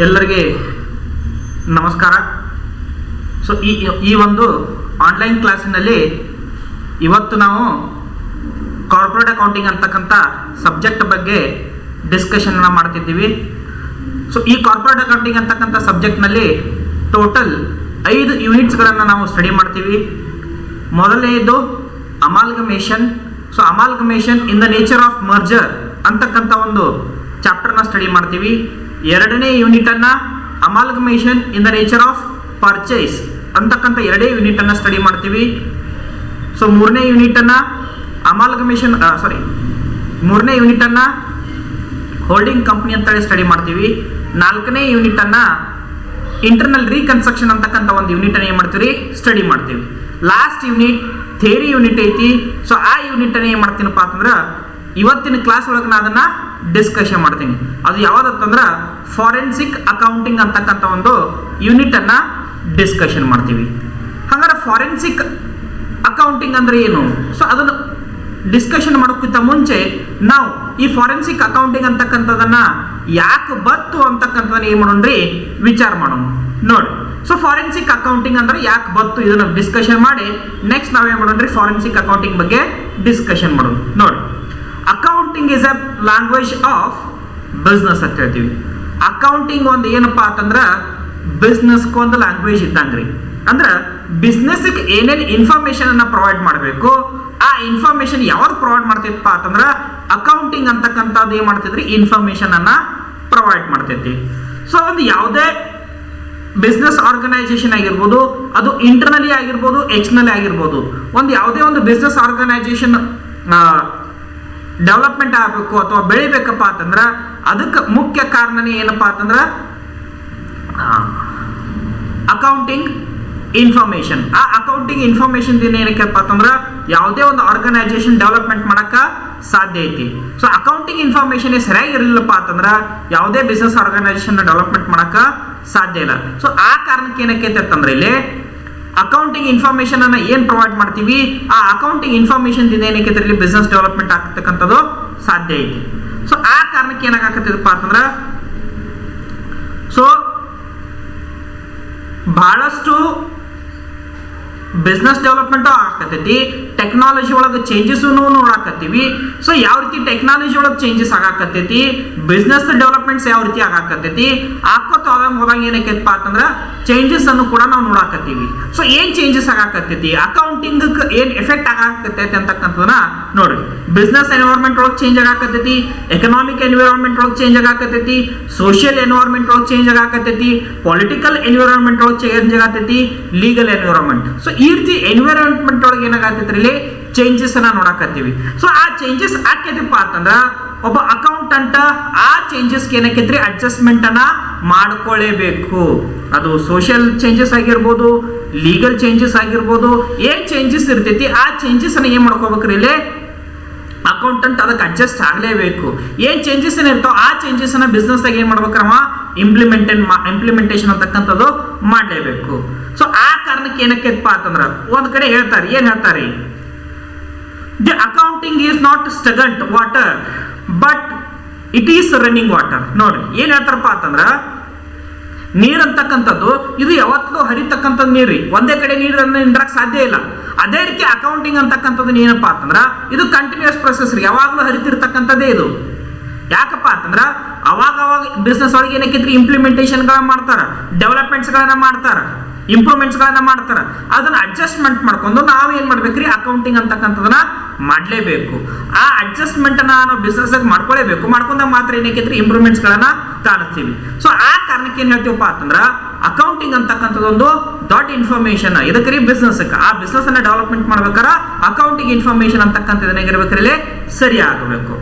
ಎಲ್ಲರಿಗೆ ನಮಸ್ಕಾರ. ಸೊ ಈ ಒಂದು ಆನ್ಲೈನ್ ಕ್ಲಾಸಿನಲ್ಲಿ ಇವತ್ತು ನಾವು ಕಾರ್ಪೊರೇಟ್ ಅಕೌಂಟಿಂಗ್ ಅಂತಕ್ಕಂಥ ಸಬ್ಜೆಕ್ಟ್ ಬಗ್ಗೆ ಡಿಸ್ಕಷನ್ ಮಾಡ್ತಿದ್ದೀವಿ. ಸೊ ಈ ಕಾರ್ಪೊರೇಟ್ ಅಕೌಂಟಿಂಗ್ ಅಂತಕ್ಕಂಥ ಸಬ್ಜೆಕ್ಟ್ನಲ್ಲಿ ಟೋಟಲ್ 5 ಯೂನಿಟ್ಸ್ಗಳನ್ನು ನಾವು ಸ್ಟಡಿ ಮಾಡ್ತೀವಿ. ಮೊದಲನೆಯದು amalgamation. So amalgamation in the nature of merger ಅಂತಕ್ಕಂಥ ಒಂದು ಚಾಪ್ಟರ್ನ ಸ್ಟಡಿ ಮಾಡ್ತೀವಿ. ಎರಡನೇ ಯೂನಿಟನ್ನು amalgamation in the nature of purchase ಅಂತಕ್ಕಂಥ ಎರಡೇ ಯೂನಿಟನ್ನು ಸ್ಟಡಿ ಮಾಡ್ತೀವಿ. ಸೊ ಮೂರನೇ ಯೂನಿಟನ್ನು ಮೂರನೇ ಯೂನಿಟನ್ನು ಹೋಲ್ಡಿಂಗ್ ಕಂಪ್ನಿ ಅಂತೇಳಿ ಸ್ಟಡಿ ಮಾಡ್ತೀವಿ. ನಾಲ್ಕನೇ ಯೂನಿಟನ್ನು ಇಂಟರ್ನಲ್ ರೀಕನ್ಸ್ಟ್ರಕ್ಷನ್ ಅಂತಕ್ಕಂಥ ಒಂದು ಯೂನಿಟನ್ನು ಏನು ಮಾಡ್ತೀವಿ ಸ್ಟಡಿ ಮಾಡ್ತೀವಿ. ಲಾಸ್ಟ್ ಯೂನಿಟ್ ಥಿಯರಿ ಯೂನಿಟ್ ಐತಿ. ಸೊ ಆ ಯೂನಿಟನ್ನು ಏನು ಮಾಡ್ತೀನಪ್ಪ ಅಂತಂದ್ರೆ ಇವತ್ತಿನ ಕ್ಲಾಸ್ ಒಳಗೆ ನಾನು ಅದನ್ನು ಡಿಸ್ಕಷನ್ ಮಾಡ್ತೀನಿ. ಅದು ಯಾವುದಂತಂದ್ರೆ ಫಾರೆನ್ಸಿಕ್ ಅಕೌಂಟಿಂಗ್ ಅಂತಕ್ಕಂಥ ಒಂದು ಯೂನಿಟನ್ನು ಡಿಸ್ಕಷನ್ ಮಾಡ್ತೀವಿ. ಹಾಗಾದ್ರೆ ಫಾರೆನ್ಸಿಕ್ ಅಕೌಂಟಿಂಗ್ ಅಂದ್ರೆ ಏನು? ಸೊ ಅದನ್ನು ಡಿಸ್ಕಷನ್ ಮಾಡೋಕ್ಕಿಂತ ಮುಂಚೆ ನಾವು ಈ ಫಾರೆನ್ಸಿಕ್ ಅಕೌಂಟಿಂಗ್ ಅಂತಕ್ಕಂಥದನ್ನ ಯಾಕೆ ಬತ್ತು ಅಂತಕ್ಕಂಥದ್ದನ್ನ ಏನು ಮಾಡೋಣ್ರಿ ವಿಚಾರ ಮಾಡೋಣ ನೋಡಿ. ಸೊ ಫಾರೆನ್ಸಿಕ್ ಅಕೌಂಟಿಂಗ್ ಅಂದ್ರೆ ಯಾಕೆ ಬತ್ತು ಇದನ್ನ ಡಿಸ್ಕಷನ್ ಮಾಡಿ ನೆಕ್ಸ್ಟ್ ನಾವೇನು ಮಾಡೋಣ್ರಿ ಫಾರೆನ್ಸಿಕ್ ಅಕೌಂಟಿಂಗ್ ಬಗ್ಗೆ ಡಿಸ್ಕಷನ್ ಮಾಡೋಣ ನೋಡಿ. Accounting is a language of business ಅಂತ ಹೇಳ್ತೀವಿ. ಅಕೌಂಟಿಂಗ್ ಒಂದು ಏನಪ್ಪಾ ಅಂತಂದ್ರೆ ಬಿಸ್ನೆಸ್ಗೆ ಒಂದು ಲ್ಯಾಂಗ್ವೇಜ್ ಇದ್ದಂಗ್ರಿ. ಅಂದ್ರೆ ಬಿಸ್ನೆಸ್ಗೆ ಏನೇನು ಇನ್ಫಾರ್ಮೇಶನ್ ಅನ್ನ ಪ್ರೊವೈಡ್ ಮಾಡಬೇಕು ಆ ಇನ್ಫಾರ್ಮೇಶನ್ ಯಾವಾಗ ಪ್ರೊವೈಡ್ ಮಾಡ್ತಿತ್ತಪ್ಪ ಅಂತಂದ್ರೆ ಅಕೌಂಟಿಂಗ್ ಅಂತಕ್ಕಂಥದ್ದು ಏನ್ ಮಾಡ್ತಿದ್ರಿ ಇನ್ಫಾರ್ಮೇಶನ್ ಅನ್ನ ಪ್ರೊವೈಡ್ ಮಾಡ್ತೈತಿ. ಸೊ ಒಂದು ಯಾವುದೇ ಬಿಸ್ನೆಸ್ ಆರ್ಗನೈಸೇಷನ್ ಆಗಿರ್ಬೋದು, ಅದು ಇಂಟರ್ನಲಿ ಆಗಿರ್ಬೋದು, ಎಕ್ಸ್ಟರ್ನಲಿ ಆಗಿರ್ಬೋದು, ಒಂದು ಯಾವುದೇ ಒಂದು ಬಿಸ್ನೆಸ್ ಆರ್ಗನೈಸೇಷನ್ ಡೆವಲಪ್ಮೆಂಟ್ ಆಗಬೇಕು ಅಥವಾ ಬೆಳಿಬೇಕಪ್ಪ ಅಂತಂದ್ರೆ ಅದಕ್ಕೆ ಮುಖ್ಯ ಕಾರಣನೇ ಏನಪ್ಪಾ ಅಂತಂದ್ರೆ ಅಕೌಂಟಿಂಗ್ ಇನ್ಫಾರ್ಮೇಶನ್. ಆ ಅಕೌಂಟಿಂಗ್ ಇನ್ಫಾರ್ಮೇಶನ್ ಏನಕ್ಕಪ್ಪ ಅಂತಂದ್ರೆ ಯಾವುದೇ ಒಂದು ಆರ್ಗನೈಸೇಷನ್ ಡೆವಲಪ್ಮೆಂಟ್ ಮಾಡಕ ಸಾಧ್ಯ ಐತಿ. ಸೊ ಅಕೌಂಟಿಂಗ್ ಇನ್ಫಾರ್ಮೇಶನ್ ಸರಿಯಾಗಿ ಇರಲಿಲ್ಲಪ್ಪ ಅಂತಂದ್ರೆ ಯಾವುದೇ ಬಿಸ್ನೆಸ್ ಆರ್ಗನೈಸೇಷನ್ ಡೆವಲಪ್ಮೆಂಟ್ ಮಾಡಕ ಸಾಧ್ಯ ಇಲ್ಲ. ಸೊ ಆ ಕಾರಣಕ್ಕೆ ಏನಕ್ಕೈತೆ ಅಂತಂದ್ರೆ ಇಲ್ಲಿ ಅಕೌಂಟಿಂಗ್ ಇನ್ಫಾರ್ಮೇಶನ್ ಅನ್ನ ಏನ್ ಪ್ರೊವೈಡ್ ಮಾಡ್ತೀವಿ ಆ ಅಕೌಂಟಿಂಗ್ ಇನ್ಫಾರ್ಮೇಶನ್ ಏನಕ್ಕೈತೆ ಇಲ್ಲಿ ಬಿಸ್ನೆಸ್ ಡೆವಲಪ್ಮೆಂಟ್ ಆಗ್ತಕ್ಕಂಥದ್ದು ಸಾಧ್ಯ ಐತಿ. ಸೊ ಆ ಕಾರಣಕ್ಕೆ ಏನಾಗತ್ತಪ್ಪ ಅಂತಂದ್ರೆ ಸೊ ಬಹಳಷ್ಟು ಬಿಸ್ನೆಸ್ ಡೆವಲಪ್ಮೆಂಟ್ ಆಗಕತ್ತೈತಿ, ಟೆಕ್ನಾಲಜಿ ಒಳಗೆ ಚೇಂಜಸ್ ನೋಡಾಕತ್ತೀವಿ. ಸೊ ಯಾವ ರೀತಿ ಟೆಕ್ನಾಲಜಿ ಒಳಗೆ ಚೇಂಜಸ್ ಆಗಾಕತ್ತೈತಿ, ಬಿಸ್ನೆಸ್ ಡೆವಲಪ್ಮೆಂಟ್ಸ್ ಯಾವ ರೀತಿ ಆಗಾಕತ್ತೈತಿ, ಆಕೋತ ಹೋದಂಗೆ ಏನಕ್ಕೈತಪ್ಪ ಅಂತಂದ್ರೆ ಚೇಂಜಸ್ ಅನ್ನು ಕೂಡ ನಾವು ನೋಡಾಕತ್ತೀವಿ. ಸೊ ಏನ್ ಚೇಂಜಸ್ ಆಗಾಕತ್ತೈತಿ, ಅಕೌಂಟಿಂಗ್ ಏನ್ ಎಫೆಕ್ಟ್ ಆಗಾಕತ್ತೈತಿ ಅಂತಕ್ಕಂಥದನ್ನ ನೋಡ್ರಿ. ಬಿಸ್ನೆಸ್ ಎನ್ವೈರನ್ಮೆಂಟ್ ಒಳಗೆ ಚೇಂಜ್ ಆಗಾಕತ್ತೈತಿ, ಎಕನಾಮಿಕ್ ಎನ್ವೈರನ್ಮೆಂಟ್ ಒಳಗೆ ಚೇಂಜ್ ಆಗಾಕತ್ತೈತಿ, ಸೋಷಿಯಲ್ ಎನ್ವೈರನ್ಮೆಂಟ್ ಒಳಗೆ ಚೇಂಜ್ ಆಗಾಕತ್ತೈತಿ, ಪೊಲಿಟಿಕಲ್ ಎನ್ವೈರನ್ಮೆಂಟ್ ಒಳಗೆ ಚೇಂಜ್ ಆಗತೈತಿ, ಲೀಗಲ್ ಎನ್ವೈರನ್ಮೆಂಟ್. ಸೊ ಈ ರೀತಿ ಎನ್ವೈರನ್ಮೆಂಟ್ ಒಳಗೆ ಏನಾಗತ್ತೈತಿ ಇಲ್ಲಿ ಚೇಂಜಸ್ ಅನ್ನ ನೋಡಾಕತ್ತೀವಿ. ಸೊ ಆ ಚೇಂಜಸ್ ಆಕೈತಿಪ್ಪ ಅಂತಂದ್ರ ಒಬ್ಬ ಅಕೌಂಟೆಂಟ್ ಆ ಚೇಂಜಸ್ ಏನಕ್ಕೈತ್ರಿ ಅಡ್ಜಸ್ಟ್ಮೆಂಟ್ ಅನ್ನ ಮಾಡ್ಕೊಳ್ಳೇಬೇಕು. ಅದು ಸೋಷಿಯಲ್ ಚೇಂಜಸ್ ಆಗಿರ್ಬೋದು, ಲೀಗಲ್ ಚೇಂಜಸ್ ಆಗಿರ್ಬೋದು, ಏನ್ ಚೇಂಜಸ್ ಇರ್ತೈತಿ ಆ ಚೇಂಜಸ್ ಅನ್ನ ಏನ್ ಮಾಡ್ಕೋಬೇಕ್ರಿ ಇಲ್ಲಿ ಅಕೌಂಟೆಂಟ್ ಅದಕ್ಕೆ ಅಡ್ಜಸ್ಟ್ ಆಗಲೇಬೇಕು. ಏನ್ ಚೇಂಜಸ್ ಏನಿರ್ತಾವ ಆ ಚೇಂಜಸ್ ಅನ್ನ ಬಿಸ್ನೆಸ್ ಆಗಿ ಏನ್ ಮಾಡ್ಬೇಕ್ರವ ಇಂಪ್ಲಿಮೆಂಟೇಷನ್ ಅಂತಕ್ಕಂಥದ್ದು ಮಾಡಲೇಬೇಕು. ಸೊ ಆ ಕಾರಣಕ್ಕೆ ಏನಕ್ಕೈತಪ್ಪ ಅಂತಂದ್ರ ಒಂದ್ ಕಡೆ ಹೇಳ್ತಾರೆ, ಏನ್ ಹೇಳ್ತಾರೆ, the accounting is not stagnant water but it is running water. ನೋಡ್ರಿ ಏನ್ ಹೇಳ್ತಾರಪ್ಪ ಅಂತಂದ್ರ ನೀರ್ ಅಂತಕ್ಕಂಥದ್ದು ಇದು ಯಾವತ್ತೂ ಹರಿತಕ್ಕಂಥದ್ದು ನೀರ್ರಿ, ಒಂದೇ ಕಡೆ ನೀರನ್ನು ನಿಂದ್ರಕ್ ಸಾಧ್ಯ ಇಲ್ಲ. ಅದೇ ರೀತಿ ಅಕೌಂಟಿಂಗ್ ಅಂತಕ್ಕಂಥದ್ದು ಏನಪ್ಪಾ ಅಂತಂದ್ರ ಇದು ಕಂಟಿನ್ಯೂಸ್ ಪ್ರೊಸೆಸ್ ರೀ, ಯಾವಾಗಲೂ ಹರಿತಿರ್ತಕ್ಕಂಥದ್ದೇ ಇದು. ಯಾಕಪ್ಪ ಅಂತಂದ್ರ ಅವಾಗ ಬಿಸ್ನೆಸ್ ಒಳಗೆ ಏನಕ್ಕೈತ್ರಿ ಇಂಪ್ಲಿಮೆಂಟೇಷನ್ ಗಳನ್ನ ಮಾಡ್ತಾರ, ಡೆವಲಪ್ಮೆಂಟ್ಸ್ ಗಳನ್ನ ಮಾಡ್ತಾರ, ಇಂಪ್ರೂವ್ಮೆಂಟ್ಸ್ ಗಳನ್ನ ಮಾಡ್ತಾರ. ಅದನ್ನ ಅಡ್ಜಸ್ಟ್ಮೆಂಟ್ ಮಾಡ್ಕೊಂಡು ನಾವ್ ಏನ್ ಮಾಡ್ಬೇಕ್ರಿ ಅಕೌಂಟಿಂಗ್ ಅಂತಕ್ಕಂಥದನ್ನ ಮಾಡ್ಲೇಬೇಕು. ಆ ಅಡ್ಜಸ್ಟ್ಮೆಂಟ್ ಅನ್ನ ನಾವು ಬಿಸ್ನೆಸ್ ಆಗಿ ಮಾಡ್ಕೊಳ್ಳೇಬೇಕು. ಮಾಡ್ಕೊಂಡಾಗ ಮಾತ್ರ ಏನಕ್ಕೈತ್ರಿ ಇಂಪ್ರೂವ್ಮೆಂಟ್ಸ್ ಗಳನ್ನ ಕಾಣಿಸ್ತೀವಿ. ಸೊ ಆ ಕಾರಣಕ್ಕೆ ಏನ್ ಹೇಳ್ತೀವಪ್ಪ ಅಂತಂದ್ರ ಅಕೌಂಟಿಂಗ್ ಅಂತಕ್ಕಂಥದ್ದೊಂದು ದೊಡ್ಡ ಇನ್ಫಾರ್ಮೇಶನ್ ಇದಕ್ಕೆ ಬಿಸ್ನೆಸ್ ಆ ಬಿಸ್ನೆಸ್ ಅನ್ನ ಡೆವಲಪ್ಮೆಂಟ್ ಮಾಡ್ಬೇಕಾರ ಅಕೌಂಟಿಂಗ್ ಇನ್ಫಾರ್ಮೇಶನ್ ಅಂತಕ್ಕಂಥದ್ದು ಹೇಗಿರ್ಬೇಕ್ರಿ ಸರಿ ಆಗಬೇಕು.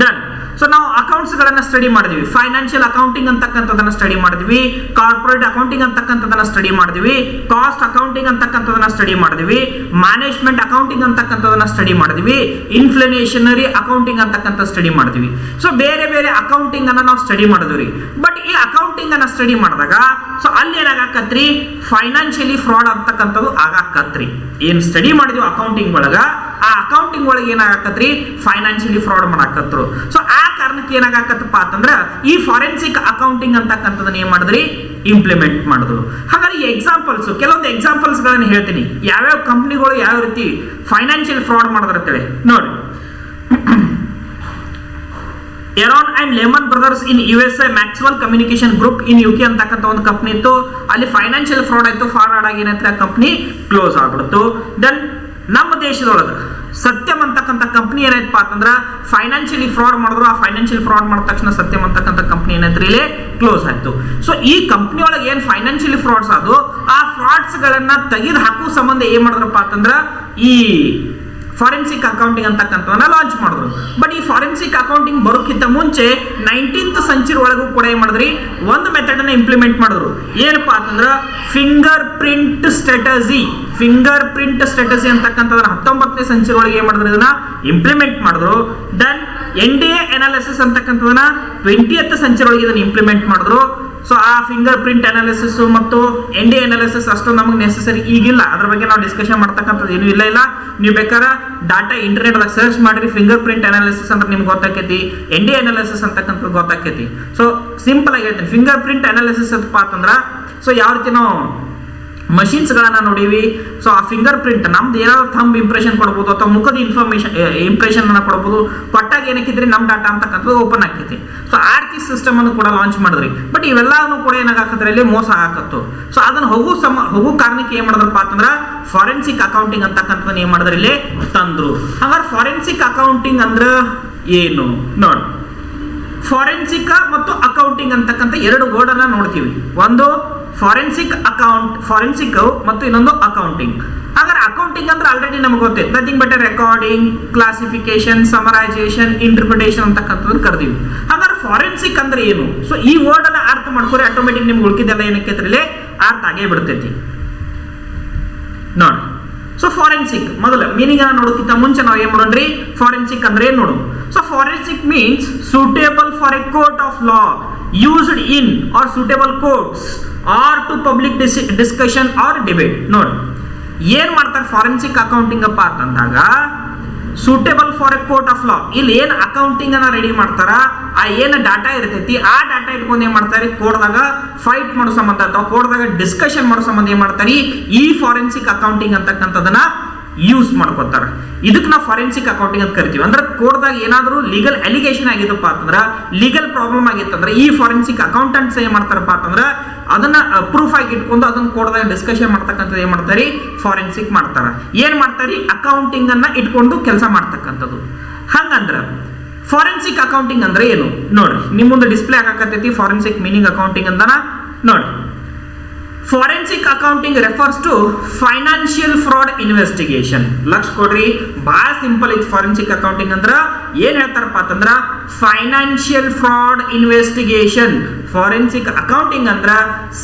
ಡನ್. ಸೊ ನಾವು ಅಕೌಂಟ್ಸ್ ಗಳನ್ನ ಸ್ಟಡಿ ಮಾಡಿದ್ವಿ, ಫೈನಾನ್ಷಿಯಲ್ ಅಕೌಂಟಿಂಗ್ ಅಂತಕ್ಕಂಥದನ್ನ ಸ್ಟಡಿ ಮಾಡಿದ್ವಿ, ಕಾರ್ಪೊರೇಟ್ ಅಕೌಂಟಿಂಗ್ ಅಂತಕ್ಕಂಥದನ್ನ ಸ್ಟಡಿ ಮಾಡಿದ್ವಿ, ಕಾಸ್ಟ್ ಅಕೌಂಟಿಂಗ್ ಅಂತಕ್ಕಂಥದನ್ನ ಸ್ಟಡಿ ಮಾಡಿದ್ವಿ, ಮ್ಯಾನೇಜ್ಮೆಂಟ್ ಅಕೌಂಟಿಂಗ್ ಅಂತಕ್ಕಂಥದನ್ನ ಸ್ಟಡಿ ಮಾಡಿದ್ವಿ, ಇನ್ಫ್ಲಮೇಷನರಿ ಅಕೌಂಟಿಂಗ್ ಅಂತಕ್ಕಂಥ ಸ್ಟಡಿ ಮಾಡಿದ್ವಿ. ಸೊ ಬೇರೆ ಬೇರೆ ಅಕೌಂಟಿಂಗ್ ಅನ್ನ ನಾವು ಸ್ಟಡಿ ಮಾಡಿದ್ವಿ. ಬಟ್ ಈ ಅಕೌಂಟಿಂಗ್ ಅನ್ನ ಸ್ಟಡಿ ಮಾಡಿದಾಗ ಸೊ ಅಲ್ಲಿ ಏನಾಗಕತ್ರಿ ಫೈನಾನ್ಷಿಯಲಿ ಫ್ರಾಡ್ ಅಂತಕ್ಕಂಥದ್ದು ಆಗಾಕತ್ರಿ. ಏನ್ ಸ್ಟಡಿ ಮಾಡಿದ್ವಿ ಅಕೌಂಟಿಂಗ್ ಒಳಗ ಆ ಅಕೌಂಟಿಂಗ್ ಒಳಗೆ ಏನಾಗಕತ್ರಿ ಫೈನಾನ್ಷಿಯಲಿ ಫ್ರಾಡ್ ಮಾಡಾಕತ್ರು. ಸೊ ಆ ಕಾರಣಕ್ಕೆ ಏನಾಗತ್ತಪ್ಪ ಅಂತಂದ್ರ ಈ ಫಾರೆನ್ಸಿಕ್ ಅಕೌಂಟಿಂಗ್ ಅಂತಕ್ಕಂಥದನ್ನ ಏನ್ ಮಾಡಿದ್ರಿ ಇಂಪ್ಲಿಮೆಂಟ್ ಮಾಡಿದ್ರು. ಹಾಗಾದ್ರೆ ಈ ಎಕ್ಸಾಂಪಲ್ಸ್ ಕೆಲವೊಂದು ಎಕ್ಸಾಂಪಲ್ಸ್ ಗಳನ್ನ ಹೇಳ್ತೀನಿ, ಯಾವ್ಯಾವ ಕಂಪ್ನಿಗಳು ಯಾವ ರೀತಿ ಫೈನಾನ್ಷಿಯಲ್ ಫ್ರಾಡ್ ಮಾಡಿದ್ರೆ ನೋಡಿ. Eran and lemon brothers in USA, Maxwell communication group in UK ಅಂತಕ್ಕಂಥ ಒಂದು ಕಂಪ್ನಿ ಇತ್ತು. ಅಲ್ಲಿ ಫೈನಾನ್ಷಿಯಲ್ ಫ್ರಾಡ್ ಆಯ್ತು, ಫ್ರಾಡ್ ಆಗಿ ಏನಂತ ಕಂಪ್ನಿ ಕ್ಲೋಸ್ ಆಗ್ಬಿಡ್ತು. ದೆನ್ ನಮ್ಮ ದೇಶದೊಳಗೆ ಸತ್ಯಂ ಅಂತಕ್ಕಂಥ ಕಂಪ್ನಿ ಏನಾಯ್ತಪ್ಪ ಅಂತಂದ್ರ ಫೈನಾನ್ಷಿಯಲಿ ಫ್ರಾಡ್ ಮಾಡಿದ್ರು. ಆ ಫೈನಾನ್ಷಿಯಲ್ ಫ್ರಾಡ್ ಮಾಡಿದ ತಕ್ಷಣ ಸತ್ಯಂ ಅಂತಕ್ಕಂಥ ಕಂಪ್ನಿ ಏನಾಯ್ತು ಇಲ್ಲೇ ಕ್ಲೋಸ್ ಆಯ್ತು. ಸೊ ಈ ಕಂಪ್ನಿ ಒಳಗೆ ಏನ್ ಫೈನಾನ್ಷಿಯಲಿ ಫ್ರಾಡ್ಸ್ ಅದು, ಆ ಫ್ರಾಡ್ಸ್ ಗಳನ್ನ ತೆಗೆದು ಹಾಕುವ ಸಂಬಂಧ ಏನ್ ಮಾಡಿದ್ರಪ್ಪ ಅಂತಂದ್ರ ಈ ಫಾರೆನ್ಸಿಕ್ ಅಕೌಂಟಿಂಗ್ ಅಂತಕ್ಕಂಥವನ್ನ ಲಾಂಚ್ ಮಾಡಿದ್ರು. ಬಟ್ ಈ ಫಾರೆನ್ಸಿಕ್ ಅಕೌಂಟಿಂಗ್ ಬರೋಕ್ಕಿಂತ ಮುಂಚೆ 19th ಸೆಂಚುರಿ ಒಳಗೂ ಕೂಡ ಏನ್ ಮಾಡಿದ್ರಿ ಒಂದು ಮೆಥಡ್ ಅನ್ನ ಇಂಪ್ಲಿಮೆಂಟ್ ಮಾಡಿದ್ರು. ಏನಪ್ಪಾ ಅಂತಂದ್ರ fingerprint strategy. Fingerprint strategy ಅಂತಕ್ಕಂಥದನ್ನ 19ನೇ ಸೆಂಚುರಿ ಒಳಗೆ ಏನ್ ಮಾಡಿದ್ರು ಇದನ್ನ ಇಂಪ್ಲಿಮೆಂಟ್ ಮಾಡಿದ್ರು. ದೆನ್ NDA ಅನಾಲಿಸಿಸ್ ಅಂತಕ್ಕಂಥದನ್ನ 20th ಸೆಂಚುರಿ ಒಳಗೆ ಇದನ್ನ ಇಂಪ್ಲಿಮೆಂಟ್ ಮಾಡಿದ್ರು. ಸೊ ಆ ಫಿಂಗರ್ ಪ್ರಿಂಟ್ ಅನಾಲಿಸಿಸ್ ಮತ್ತು NDA ಅನಾಲಿಸಿಸ್ ಅಷ್ಟೊಂದು ನಮಗೆ ನೆಸೆಸರಿ ಈಗಿಲ್ಲ, ಅದ್ರ ಬಗ್ಗೆ ನಾವು ಡಿಸ್ಕಷನ್ ಮಾಡ್ತಕ್ಕಂಥದ್ದು ಏನೂ ಇಲ್ಲ. ನೀವು ಬೇಕಾದ್ರೆ ಡಾಟಾ ಇಂಟರ್ನೆಟ್ ಒಳಗೆ ಸರ್ಚ್ ಮಾಡಿರಿ, ಫಿಂಗರ್ ಪ್ರಿಂಟ್ ಅನಾಲಿಸಿಸ್ ಅಂದ್ರೆ ನಿಮ್ಗೆ ಗೊತ್ತಾಕೈತಿ, NDA ಅನಾಲಿಸಿಸ್ ಅಂತಕ್ಕಂಥದ್ದು ಗೊತ್ತಾಕೈತಿ. ಸೊ ಸಿಂಪಲ್ ಆಗಿ ಹೇಳ್ತೀನಿ, ಫಿಂಗರ್ ಪ್ರಿಂಟ್ ಅನಾಲಿಸಿಸ್ ಅಂತಪ್ಪ ಅಂತಂದ್ರ ಸೊ ಯಾವ ರೀತಿ ನಾವು ಮಷಿನ್ಸ್ ಗಳನ್ನ ನೋಡಿವಿ. ಸೊ ಆ ಫಿಂಗರ್ ಪ್ರಿಂಟ್ ನಮ್ದು ಏನಾದ್ರು ಥಂಬ್ ಇಂಪ್ರೆಷನ್ ಕೊಡ್ಬೋದು ಅಥವಾ ಮುಖದ ಇಂಪ್ರೆಷನ್ ಅನ್ನ ಕೊಡ್ಬೋದು. ಕೊಟ್ಟಾಗ ಏನಕ್ಕಿದ್ರಿ ನಮ್ ಡಾಟಾ ಅಂತಕ್ಕಂಥದ್ದು ಓಪನ್ ಆಗ್ತೈತಿ. ಸೊ ಆ ರೀತಿ ಸಿಸ್ಟಮ್ ಅನ್ನು ಕೂಡ ಲಾಂಚ್ ಮಾಡಿದ್ರಿ. ಬಟ್ ಇವೆಲ್ಲಾನು ಕೂಡ ಏನಾಗತ್ತದ್ರೆ ಇಲ್ಲಿ ಮೋಸ ಆಗಕತ್ತು. ಸೊ ಅದನ್ನ ಹೋಗು ಕಾರಣಕ್ಕೆ ಏನ್ ಮಾಡಿದ್ರಪ್ಪ ಅಂತಂದ್ರ ಫಾರೆನ್ಸಿಕ್ ಅಕೌಂಟಿಂಗ್ ಅಂತಕ್ಕಂಥದ್ದನ್ನ ಏನ್ ಮಾಡಿದ್ರಿ ಇಲ್ಲಿ ತಂದ್ರು. ಹಾಗಾದ್ರೆ ಫಾರೆನ್ಸಿಕ್ ಅಕೌಂಟಿಂಗ್ ಅಂದ್ರ ಏನು ನೋಡಿ. ಫಾರೆನ್ಸಿಕ್ ಮತ್ತು ಅಕೌಂಟಿಂಗ್ ಅಂತಕ್ಕಂಥ ಎರಡು ವರ್ಡ್ ಅನ್ನ ನೋಡ್ತೀವಿ. ಒಂದು ಫಾರೆನ್ಸಿಕ್ ಫಾರೆನ್ಸಿಕ್ ಮತ್ತು ಇನ್ನೊಂದು ಅಕೌಂಟಿಂಗ್. ಹಾಗಾದ್ರೆ ಅಕೌಂಟಿಂಗ್ ಅಂದ್ರೆ ಆಲ್ರೆಡಿ ನಮ್ಗೆ ಗೊತ್ತೈತೆ, nothing but recording, classification, summarisation, interpretation ಅಂತಕ್ಕಂಥದ್ದು ಕರ್ದೀವಿ. ಹಾಗಾದ್ರೆ ಫಾರೆನ್ಸಿಕ್ ಅಂದ್ರೆ ಏನು? ಸೊ ಈ ವರ್ಡ್ ಅನ್ನ ಅರ್ಥ ಮಾಡ್ಕೊರಿ, ಆಟೋಮೆಟಿಕ್ ನಿಮ್ಗೆ ಉಳ್ಕಿದ್ದೆಲ್ಲ ಏನಕ್ಕೆ ಅರ್ಥ ಆಗೇ ಬಿಡ್ತೈತಿ ನೋಡಿ. ಸೊ ಫಾರೆನ್ಸಿಕ್ ಮೊದಲ ಮೀನಿಂಗ್ ಅನ್ನ ನೋಡೋಕ್ಕಿಂತ ಮುಂಚೆ ನಾವು ಏನ್ ಮಾಡೋಣ್ರಿ, ಫಾರೆನ್ಸಿಕ್ ಅಂದ್ರೆ ಏನ್ ನೋಡು. So forensic means suitable for a court of law, used in or suitable courts or to public discussion or debate. ನೋಡಿ ಏನ್ ಮಾಡ್ತಾರೆ ಫಾರೆನ್ಸಿಕ್ ಅಕೌಂಟಿಂಗ್ ಅಪ್ಪ ಅಂತಂದಾಗ, suitable for a court of law. ಇಲ್ಲಿ ಏನ್ ಅಕೌಂಟಿಂಗ್ ಅನ್ನ ರೆಡಿ ಮಾಡ್ತಾರ, ಆ ಏನ್ ಡಾಟಾ ಇರ್ತೈತಿ ಆ ಡಾಟಾ ಇಟ್ಕೊಂಡು ಏನ್ ಮಾಡ್ತಾರೆ ಕೋರ್ಟ್ದಾಗ ಫೈಟ್ ಮಾಡೋ ಸಂಬಂಧ ಅಥವಾ ಕೋರ್ಟ್ದಾಗ ಡಿಸ್ಕಷನ್ ಮಾಡೋ ಸಂಬಂಧ ಏನ್ ಮಾಡ್ತಾರೆ ಈ ಫಾರೆನ್ಸಿಕ್ ಅಕೌಂಟಿಂಗ್ ಅಂತಕ್ಕಂಥದನ್ನ ಯೂಸ್ ಮಾಡ್ಕೊತಾರೆ. ಇದಕ್ಕೆ ನಾವು ಫಾರೆನ್ಸಿಕ್ ಅಕೌಂಟಿಂಗ್ ಅಂತ ಕರಿತೀವಿ. ಅಂದ್ರೆ ಕೋರ್ಟ್ದಾಗ ಏನಾದರೂ ಲೀಗಲ್ ಅಲಿಗೇಷನ್ ಆಗಿದಪ್ಪ ಅಂತಂದ್ರ, ಲೀಗಲ್ ಪ್ರಾಬ್ಲಮ್ ಆಗಿತ್ತಂದ್ರೆ ಈ ಫಾರೆನ್ಸಿಕ್ ಅಕೌಂಟೆಂಟ್ಸ್ ಏನ್ ಮಾಡ್ತಾರಪ್ಪ ಅಂತಂದ್ರ ಅದನ್ನ ಪ್ರೂಫ್ ಆಗಿ ಇಟ್ಕೊಂಡು ಅದನ್ನ ಕೋರ್ಟ್ದಾಗ ಡಿಸ್ಕಷನ್ ಮಾಡ್ತಕ್ಕಂಥದ್ದು ಏನ್ ಮಾಡ್ತಾರೆ ಫಾರೆನ್ಸಿಕ್ ಮಾಡ್ತಾರ. ಏನ್ ಮಾಡ್ತಾರೆ ಅಕೌಂಟಿಂಗ್ ಅನ್ನ ಇಟ್ಕೊಂಡು ಕೆಲಸ ಮಾಡ್ತಕ್ಕಂಥದ್ದು. ಹಂಗಂದ್ರ ಫಾರೆನ್ಸಿಕ್ ಅಕೌಂಟಿಂಗ್ ಅಂದ್ರೆ ಏನು ನೋಡ್ರಿ, ನಿಮ್ ಮುಂದೆ ಡಿಸ್ಪ್ಲೇ ಆಗಕತ್ತೈತಿ ಫಾರೆನ್ಸಿಕ್ ಮೀನಿಂಗ್ ಅಕೌಂಟಿಂಗ್ ಅಂತ ನೋಡಿ. Forensic accounting refers to financial fraud investigation. ಲಕ್ಷ ಕೊಡ್ರಿ, ಬಹಳ ಸಿಂಪಲ್ ಐತಿ. ಫಾರೆನ್ಸಿಕ್ ಅಕೌಂಟಿಂಗ್ ಅಂದ್ರ ಏನ್ ಹೇಳ್ತಾರಪ್ಪ ಅಂತಂದ್ರ financial fraud investigation. Forensic accounting ಅಂದ್ರ